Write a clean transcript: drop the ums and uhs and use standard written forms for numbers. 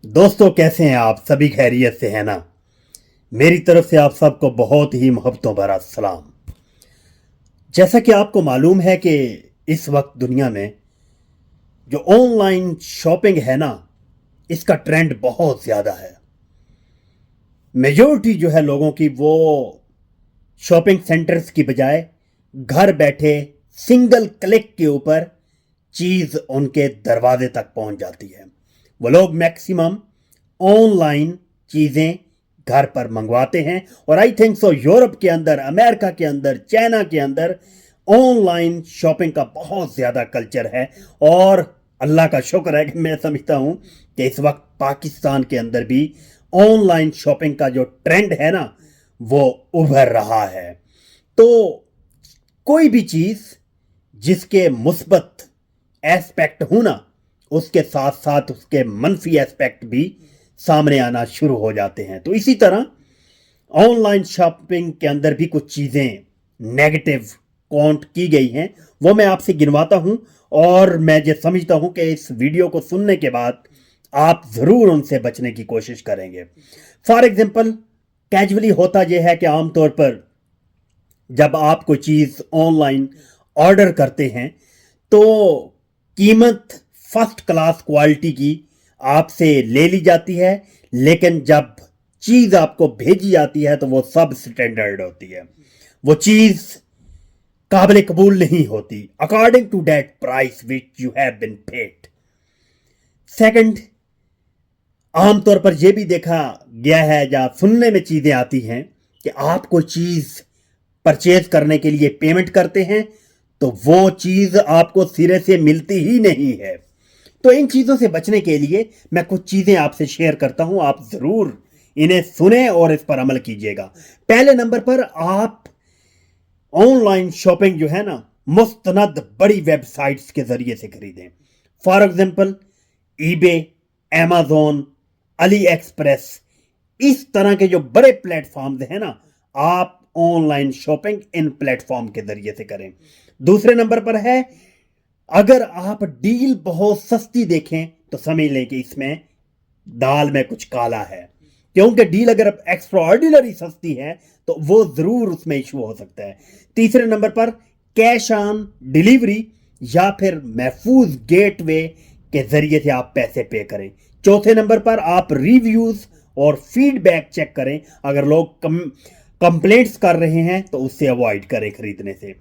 दोस्तों, कैसे हैं आप सभी? खैरियत से हैं ना? मेरी तरफ से आप सबको बहुत ही मोहब्बतों भरा सलाम। जैसा कि आपको मालूम है कि इस वक्त दुनिया में जो ऑनलाइन शॉपिंग है ना, इसका ट्रेंड बहुत ज़्यादा है। मेजॉरिटी जो है लोगों की, वो शॉपिंग सेंटर्स की बजाय घर बैठे सिंगल क्लिक के ऊपर चीज़ उनके दरवाजे तक पहुंच जाती है। वो लोग मैक्सिमम ऑनलाइन चीज़ें घर पर मंगवाते हैं। और आई थिंक सो यूरोप के अंदर, अमेरिका के अंदर, चाइना के अंदर ऑनलाइन शॉपिंग का बहुत ज़्यादा कल्चर है। और अल्लाह का शुक्र है कि मैं समझता हूं कि इस वक्त पाकिस्तान के अंदर भी ऑनलाइन शॉपिंग का जो ट्रेंड है ना, वो उभर रहा है। तो कोई भी चीज़ जिसके मुस्बत एस्पेक्ट हो ना, उसके साथ साथ उसके मनफी एस्पेक्ट भी सामने आना शुरू हो जाते हैं। तो इसी तरह ऑनलाइन शॉपिंग के अंदर भी कुछ चीज़ें नेगेटिव काउंट की गई हैं, वो मैं आपसे गिनवाता हूं। और मैं ये समझता हूं कि इस वीडियो को सुनने के बाद आप ज़रूर उनसे बचने की कोशिश करेंगे। फॉर एग्जाम्पल, कैजुअली होता यह है कि आमतौर पर जब आप कोई चीज़ ऑनलाइन ऑर्डर करते हैं तो कीमत फर्स्ट क्लास क्वालिटी की आपसे ले ली जाती है, लेकिन जब चीज़ आपको भेजी जाती है तो वो सब स्टैंडर्ड होती है। वो चीज़ काबिल कबूल नहीं होती according to that price which you have been paid. Second, आमतौर पर यह भी देखा गया है या सुनने में चीज़ें आती हैं कि आप कोई चीज़ परचेज करने के लिए पेमेंट करते हैं तो वो चीज़ आपको सिरे से मिलती ही नहीं है। तो इन चीज़ों से बचने के लिए मैं कुछ चीज़ें आपसे शेयर करता हूं, आप ज़रूर इन्हें सुने और इस पर अमल कीजिएगा। पहले नंबर पर, आप ऑनलाइन शॉपिंग जो है ना, मुस्तनद बड़ी वेबसाइट्स के ज़रिए से खरीदें। For example, eBay, Amazon, Ali express, इस तरह के जो बड़े प्लेटफॉर्म्स हैं ना, आप ऑनलाइन शॉपिंग इन प्लेटफॉर्म के ज़रिए से करें। दूसरे नंबर पर है, अगर आप डील बहुत सस्ती देखें तो समझ लें कि इसमें दाल में कुछ काला है, क्योंकि डील अगर एक्स्ट्रा ऑर्डिनरी सस्ती है तो वो ज़रूर उसमें इशू हो सकता है। तीसरे नंबर पर, कैश ऑन डिलीवरी या फिर महफूज गेटवे के ज़रिए से आप पैसे पे करें। चौथे नंबर पर, आप रिव्यूज़ और फीडबैक चेक करें। अगर लोग कंप्लेंट्स कर रहे हैं तो उससे अवॉइड करें खरीदने से।